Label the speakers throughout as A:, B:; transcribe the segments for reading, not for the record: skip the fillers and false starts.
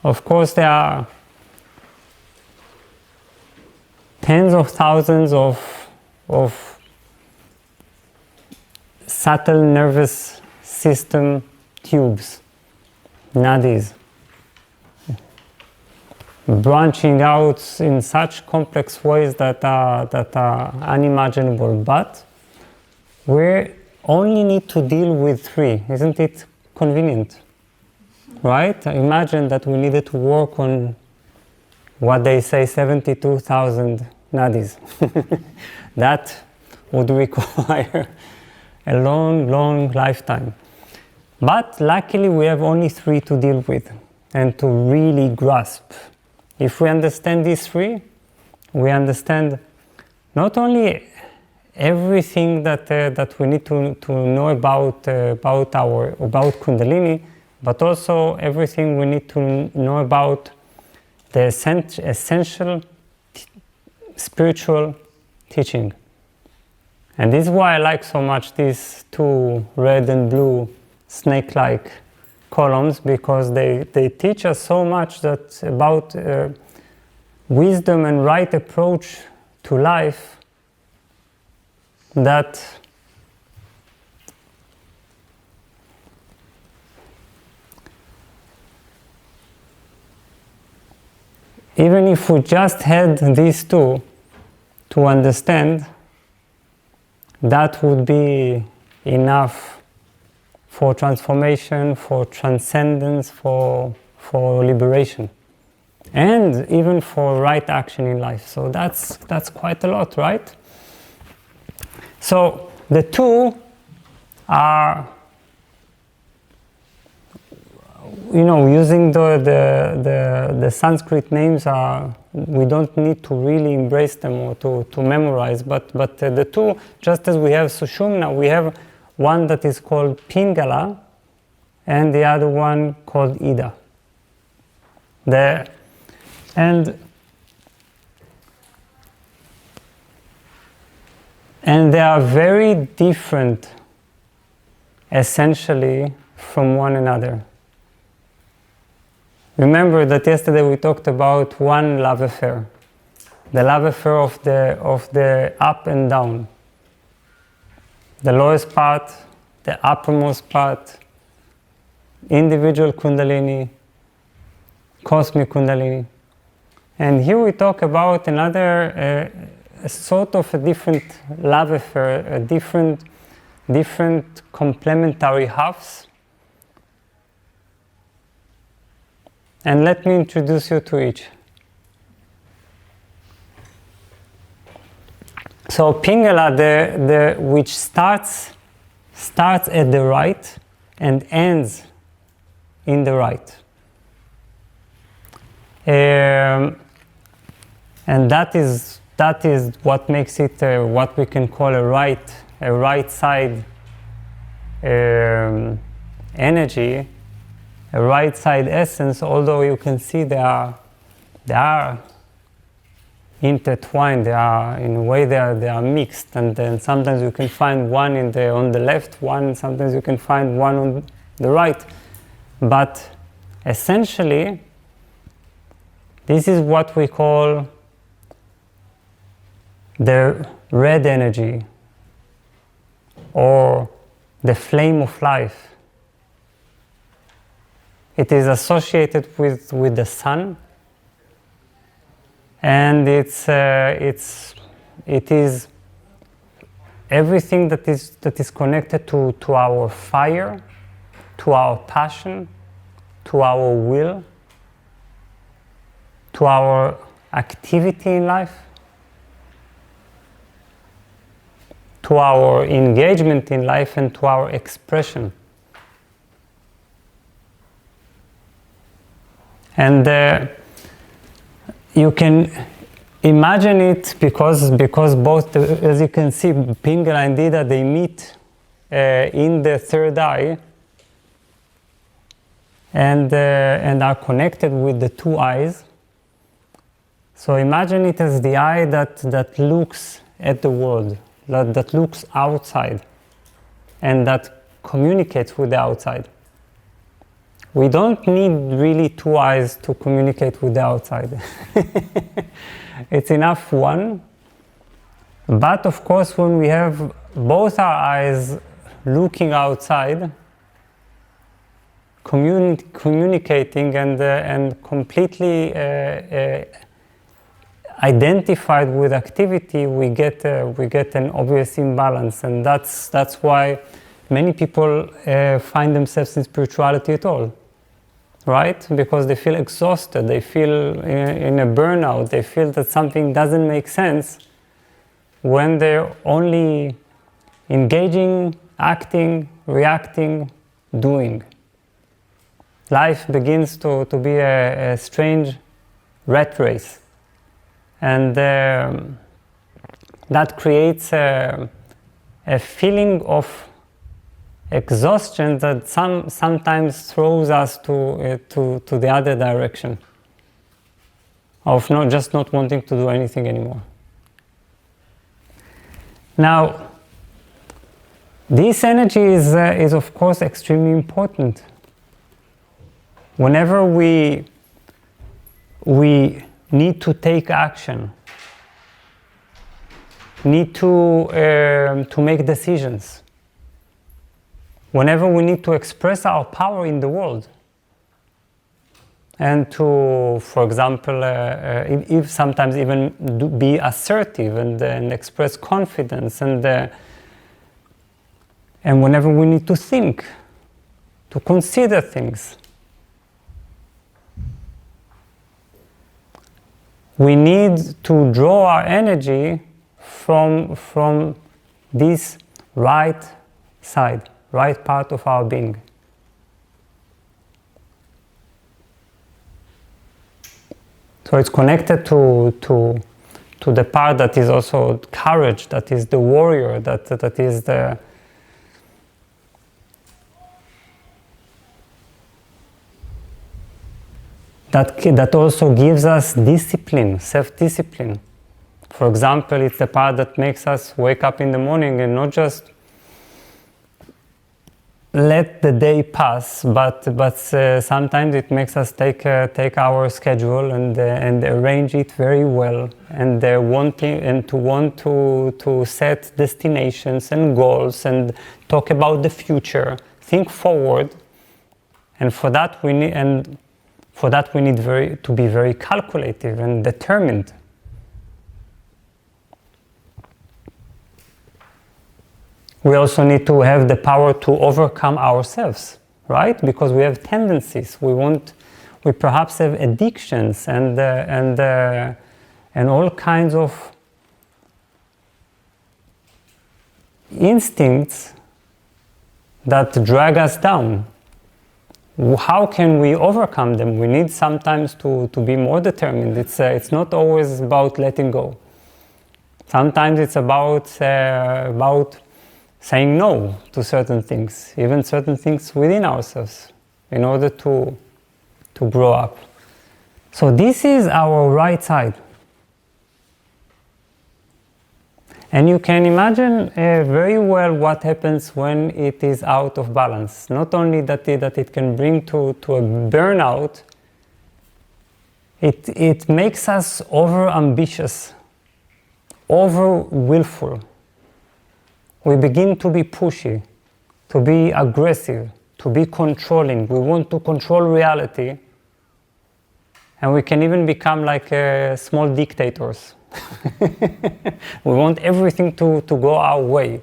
A: Of course, there are tens of thousands of subtle nervous system tubes, nadis, branching out in such complex ways that are unimaginable. But we only need to deal with 3. Isn't it convenient? Right? Imagine that we needed to work on what they say 72,000 nadis. That would require a long, long lifetime. But luckily we have only 3 to deal with and to really grasp. If we understand these 3, we understand not only everything that we need to know about Kundalini, but also everything we need to know about the essential spiritual teaching. And this is why I like so much these 2 red and blue snake-like columns, because they teach us so much that about wisdom and right approach to life, that even if we just had these 2 to understand, that would be enough for transformation, for transcendence, for liberation, and even for right action in life. So that's quite a lot, right? So the 2 are, using the Sanskrit names, we don't need to really embrace them or to memorize, but the 2, just as we have Sushumna, we have one that is called Pingala and the other one called Ida. And they are very different essentially from one another. Remember that yesterday we talked about one love affair, the love affair of the up and down, the lowest part, the uppermost part, individual Kundalini, cosmic Kundalini. And here we talk about another a sort of a different love affair, a different complementary halves. And let me introduce you to each. So Pingala, which starts at the right and ends in the right. And that is what makes it what we can call a right side energy, a right side essence. Although you can see they are intertwined. They are in a way they are mixed, and then sometimes you can find one on the left, one sometimes you can find one on the right, but essentially this is what we call the red energy, or the flame of life. It is associated with the sun, and it is everything that is connected to our fire, to our passion, to our will, to our activity in life, to our engagement in life, and to our expression. And you can imagine it because both, as you can see, Pingala and Ida, they meet in the third eye and are connected with the two eyes. So imagine it as the eye that looks at the world, that looks outside, and that communicates with the outside. we don't need really two eyes to communicate with the outside. It's enough one. But of course, when we have both our eyes looking outside, communicating and completely identified with activity, we get an obvious imbalance, and that's why many people find themselves in spirituality at all, right? Because they feel exhausted, they feel in a burnout, they feel that something doesn't make sense when they're only engaging, acting, reacting, doing. Life begins to be a strange rat race. And that creates a feeling of exhaustion that sometimes throws us to the other direction, of just not wanting to do anything anymore. Now, this energy is of course extremely important. Whenever we need to take action, need to make decisions, whenever we need to express our power in the world, and to, for example, if sometimes even be assertive and express confidence, and whenever we need to think, to consider things, we need to draw our energy from this right side, right part of our being. So it's connected to the part that is also courage, that is the warrior, that is the that also gives us discipline, self-discipline. For example, it's the part that makes us wake up in the morning and not just let the day pass, but sometimes it makes us take our schedule and arrange it very well, and want to set destinations and goals and talk about the future, think forward, and for that we need to be very calculative and determined. We also need to have the power to overcome ourselves, right? Because we have tendencies. We perhaps have addictions and all kinds of instincts that drag us down. How can we overcome them? We need sometimes to be more determined. It's not always about letting go. Sometimes it's about saying no to certain things, even certain things within ourselves, in order to grow up. So this is our right side. And you can imagine very well what happens when it is out of balance. Not only that it can bring to a burnout, it makes us over-ambitious, over-willful. We begin to be pushy, to be aggressive, to be controlling. We want to control reality. And we can even become like small dictators. We want everything to go our way.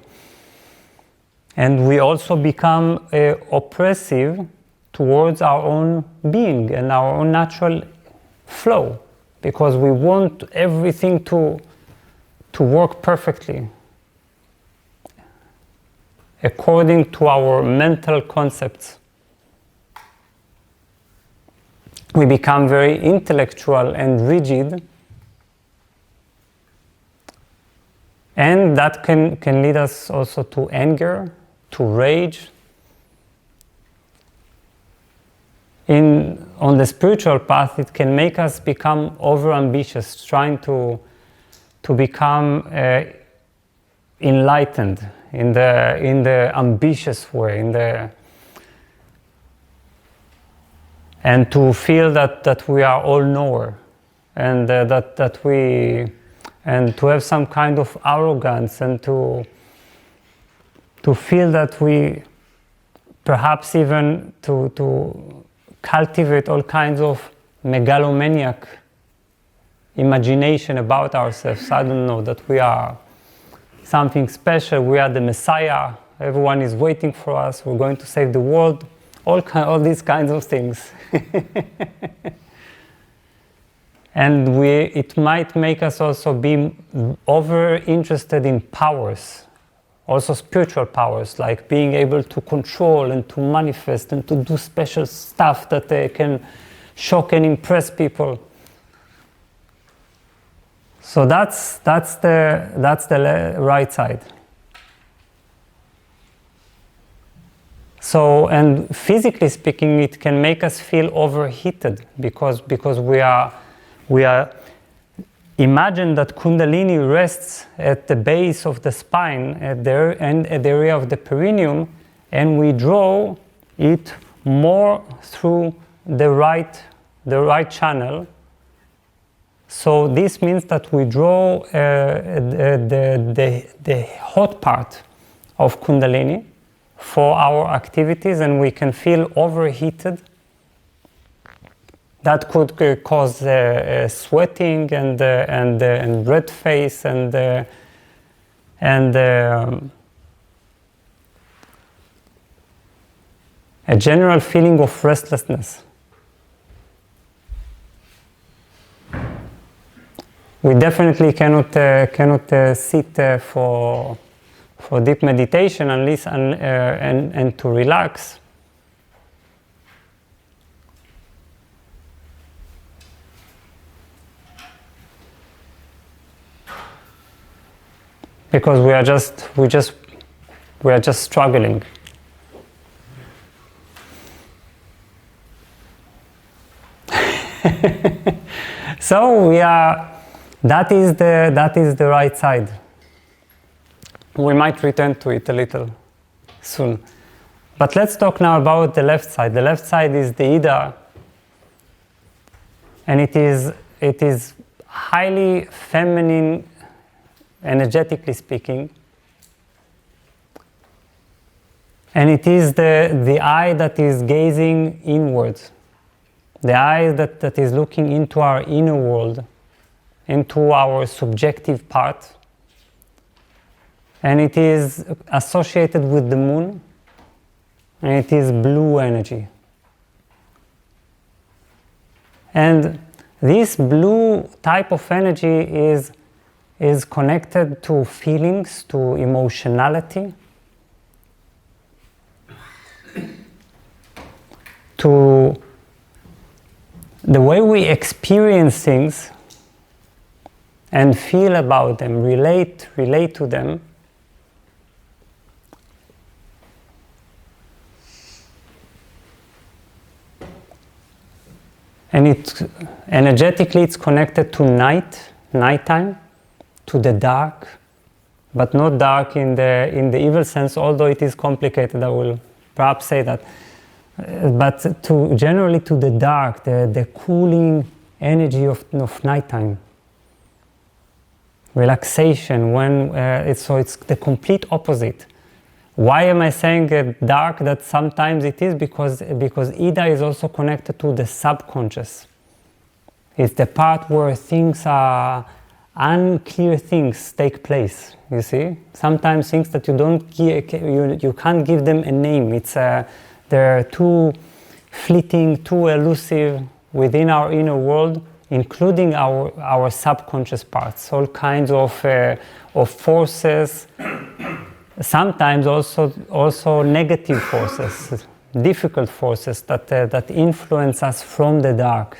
A: And we also become oppressive towards our own being and our own natural flow, because we want everything to work perfectly according to our mental concepts. We become very intellectual and rigid, and that can lead us also to anger, to rage. On the spiritual path, it can make us become over-ambitious, trying to become enlightened in the ambitious way, and to feel that we are all knower, and that we, and to have some kind of arrogance, and to feel that we perhaps even to cultivate all kinds of megalomaniac imagination about ourselves. I don't know, that we are something special, we are the Messiah, everyone is waiting for us, we're going to save the world, all these kinds of things. And it might make us also be over interested in powers, also spiritual powers, like being able to control and to manifest and to do special stuff that can shock and impress people. So that's the right side. So, and physically speaking, it can make us feel overheated because we are imagine that Kundalini rests at the base of the spine at the area of the perineum, and we draw it more through the right channel. So this means that we draw the hot part of Kundalini for our activities, and we can feel overheated. That could cause sweating and red face and a general feeling of restlessness. We definitely cannot sit for deep meditation unless and to relax. Because we are just struggling. So that is the right side. We might return to it a little soon. But let's talk now about the left side. The left side is the Ida, and it is highly feminine, energetically speaking, and it is the eye that is gazing inwards, the eye that is looking into our inner world, into our subjective part, and it is associated with the moon, and it is blue energy. And this blue type of energy is connected to feelings, to emotionality, to the way we experience things and feel about them, relate to them. And energetically it's connected to nighttime, to the dark, but not dark in the evil sense, although it is complicated, I will perhaps say that. But generally to the dark, the cooling energy of nighttime. Relaxation, it's the complete opposite. Why am I saying dark? That sometimes it is because Ida is also connected to the subconscious. It's the part where things are unclear, things take place. You see, sometimes things that you can't give them a name. They're too fleeting, too elusive within our inner world, including our subconscious parts. All kinds of forces. Sometimes also negative forces, difficult forces that influence us from the dark.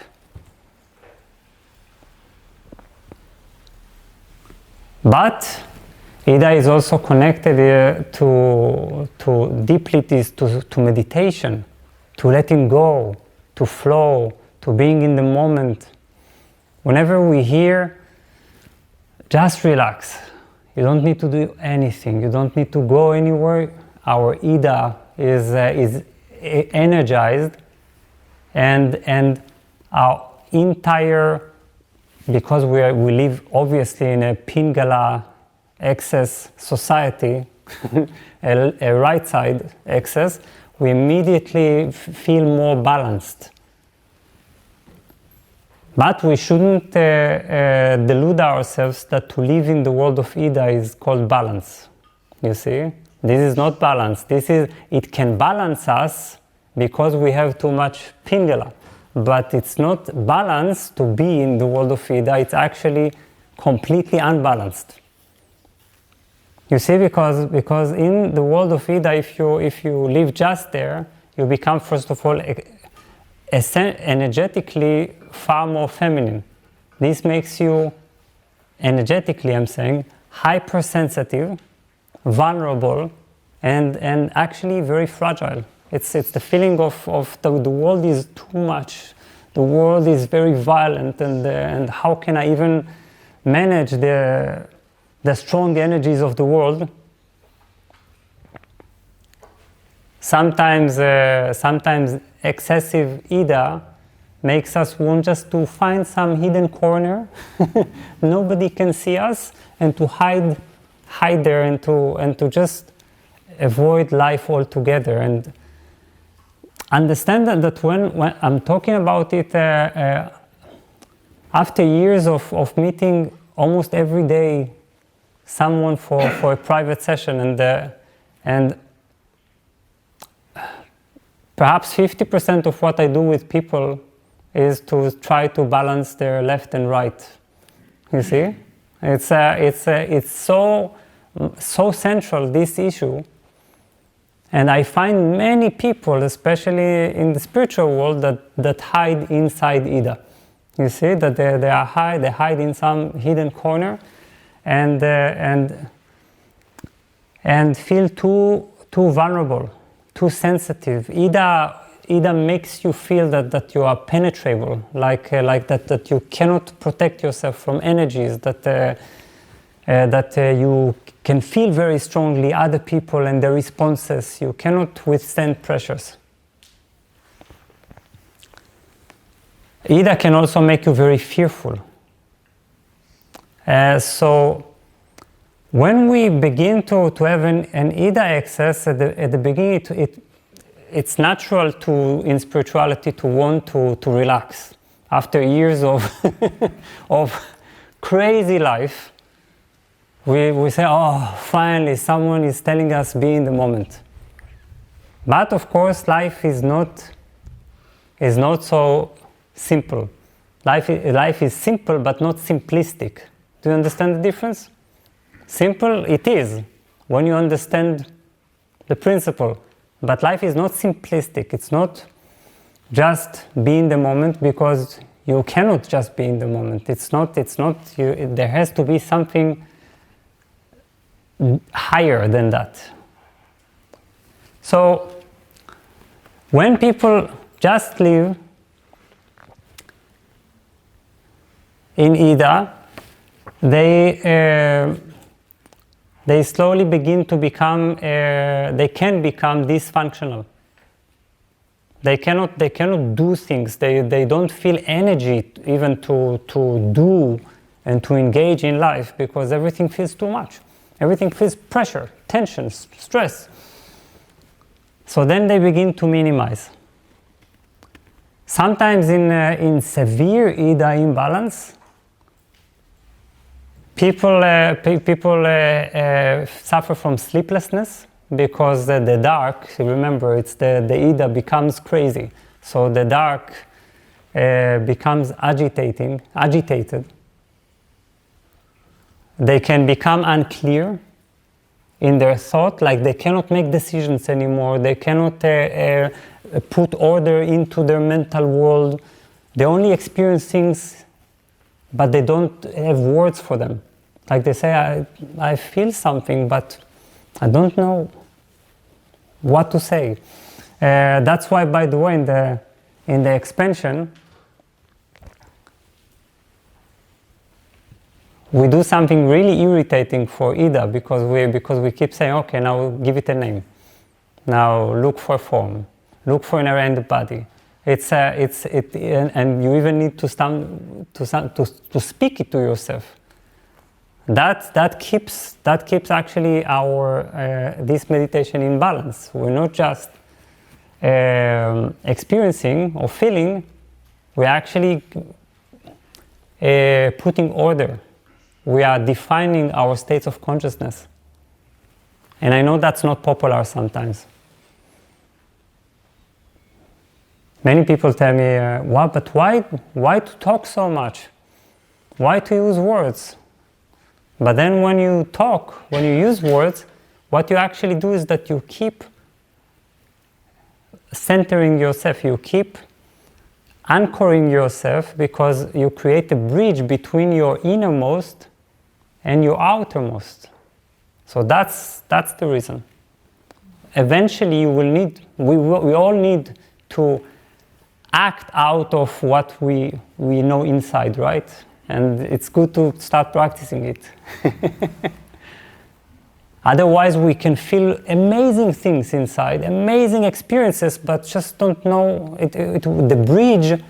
A: But Ida is also connected to deeply to meditation, to letting go, to flow, to being in the moment. Whenever we hear, just relax. You don't need to do anything. You don't need to go anywhere. Our Ida is energized, and our entire, because we live obviously in a Pingala excess society, a right side excess, we immediately feel more balanced. But we shouldn't delude ourselves that to live in the world of Ida is called balance. You see? This is not balance. It can balance us because we have too much Pingala. But it's not balanced to be in the world of Ida. It's actually completely unbalanced. You see, because in the world of Ida, if you live just there, you become, first of all, energetically far more feminine. This makes you, energetically I'm saying, hypersensitive, vulnerable, and actually very fragile. It's the feeling of the world is too much. The world is very violent, and how can I even manage the strong energies of the world? Sometimes excessive Ida makes us want just to find some hidden corner, nobody can see us, and to hide there and to just avoid life altogether. And understand that when I'm talking about it, after years of meeting almost every day someone for a private session, and perhaps 50% of what I do with people is to try to balance their left and right. You see, it's so central, this issue. And I find many people, especially in the spiritual world, that hide inside Ida. You see, that they hide in some hidden corner, and feel too vulnerable, too sensitive. Ida makes you feel that you are penetrable, like that you cannot protect yourself from energies, that you can feel very strongly other people and their responses. You cannot withstand pressures. Ida can also make you very fearful. So when we begin to have an Ida excess at the beginning, it's natural in spirituality to want to relax. After years of crazy life, we say, oh, finally someone is telling us be in the moment. But of course, life is not so simple. Life is simple but not simplistic. Do you understand the difference? Simple it is when you understand the principle. But life is not simplistic. It's not just be in the moment, because you cannot just be in the moment. There has to be something higher than that. So when people just live in Ida, they slowly begin to become, they can become dysfunctional. They cannot do things. They don't feel energy even to do and to engage in life, because everything feels too much. Everything feels pressure, tension, stress. So then they begin to minimize. Sometimes in severe Ida imbalance, people suffer from sleeplessness, because the dark, remember, it's the Ida becomes crazy. So the dark becomes agitated. They can become unclear in their thought, like they cannot make decisions anymore. They cannot put order into their mental world. They only experience things, but they don't have words for them. Like they say, I feel something, but I don't know what to say. That's why, by the way, in the expansion, we do something really irritating for Ida, because we keep saying, okay, now give it a name. Now look for form, look for an around the body, And you even need to speak it to yourself. That keeps actually our this meditation in balance. We're not just experiencing or feeling, we're actually putting order. We are defining our states of consciousness. And I know that's not popular sometimes. Many people tell me, but why to talk so much? Why to use words? But then when you talk, when you use words, what you actually do is that you keep centering yourself, you keep anchoring yourself, because you create a bridge between your innermost and your outermost. So that's the reason. Eventually we all need to act out of what we know inside, right? And it's good to start practicing it. Otherwise, we can feel amazing things inside, amazing experiences, but just don't know, the bridge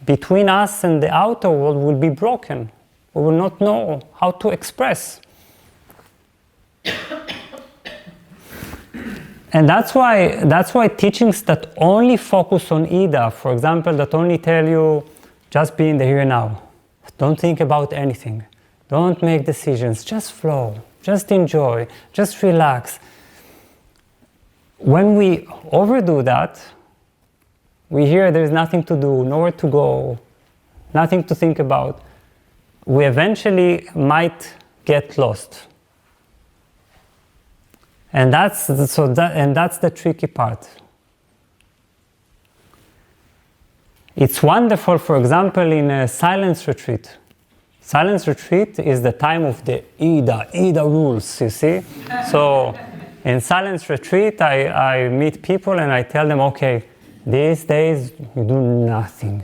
A: between us and the outer world will be broken. We will not know how to express. And that's why teachings that only focus on Ida, for example, that only tell you, just be in the here and now. Don't think about anything. Don't make decisions. Just flow. Just enjoy. Just relax. When we overdo that, we hear there's nothing to do, nowhere to go, nothing to think about. We eventually might get lost. And that's the tricky part. It's wonderful, for example, in a silence retreat. Silence retreat is the time of the Ida rules, you see? So in silence retreat, I meet people and I tell them, okay, these days you do nothing.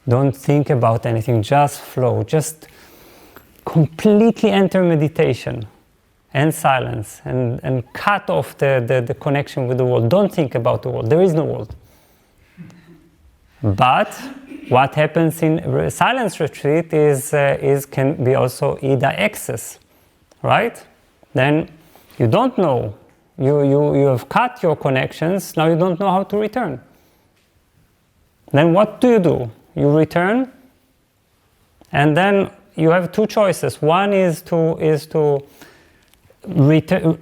A: Don't think about anything, just flow. Just completely enter meditation and silence and cut off the connection with the world. Don't think about the world. There is no world. But what happens in silence retreat can be also Ida excess, right? Then you don't know. You have cut your connections. Now you don't know how to return. Then what do? You return, and then you have two choices. One is to return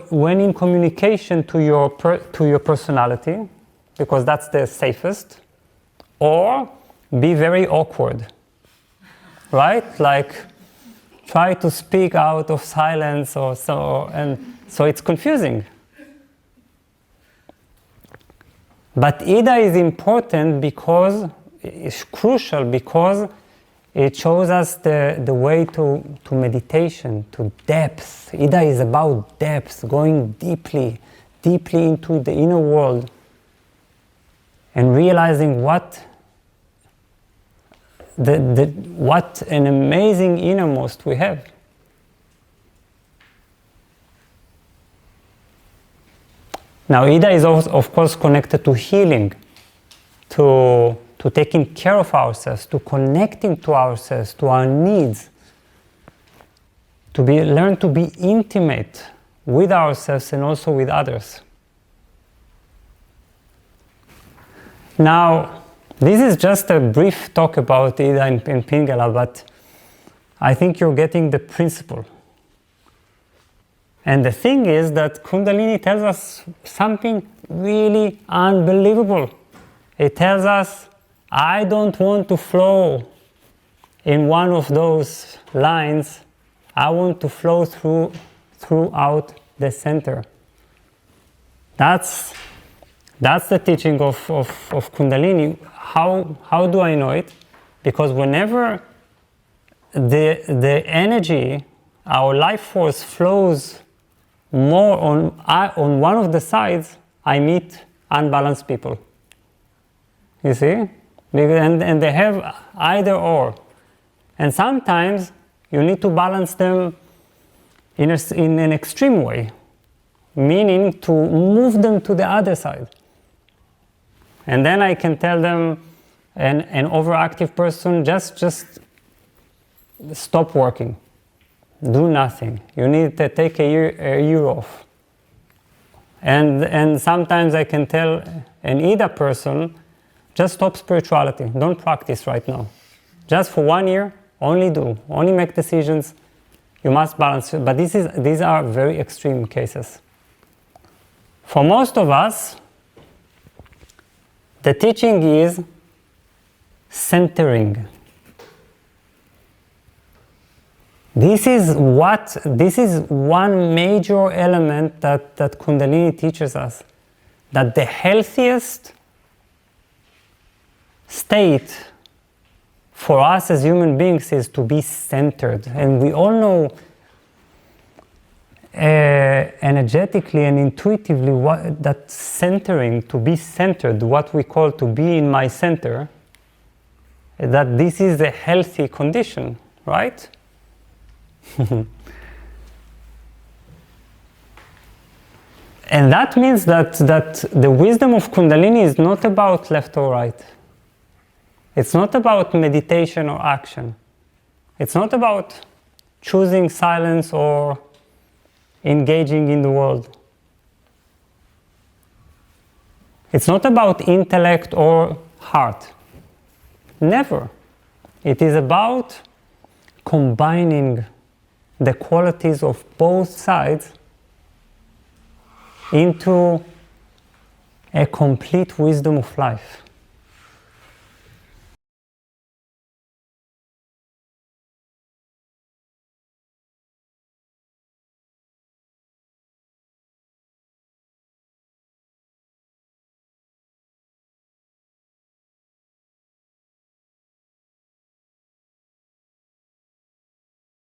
A: when in communication to your personality, because that's the safest, or be very awkward, right? Like try to speak out of silence or so, and so it's confusing. But Ida is important because it's crucial, because it shows us the way to meditation, to depth. Ida is about depth, going deeply into the inner world and realizing what an amazing innermost we have. Now, Ida is also, of course, connected to healing, to taking care of ourselves, to connecting to ourselves, to our needs, learn to be intimate with ourselves and also with others. Now, this is just a brief talk about Ida and Pingala, but I think you're getting the principle. And the thing is that Kundalini tells us something really unbelievable. It tells us, I don't want to flow in one of those lines. I want to flow throughout the center. That's the teaching of Kundalini. How do I know it? Because whenever the energy, our life force flows more on one of the sides, I meet unbalanced people. You see? And they have either or. And sometimes you need to balance them in an extreme way, meaning to move them to the other side. And then I can tell them, an overactive person, just stop working. Do nothing. You need to take a year off. And sometimes I can tell an IDA person, just stop spirituality. Don't practice right now. Just for 1 year, only make decisions. You must balance it. But these are very extreme cases. For most of us, the teaching is centering. This is one major element that Kundalini teaches us, that the healthiest state for us as human beings is to be centered. And we all know energetically and intuitively that centering, to be centered, what we call to be in my center, that this is a healthy condition, right? And that means that the wisdom of Kundalini is not about left or right. It's not about meditation or action. It's not about choosing silence or engaging in the world. It's not about intellect or heart. Never. It is about combining the qualities of both sides into a complete wisdom of life.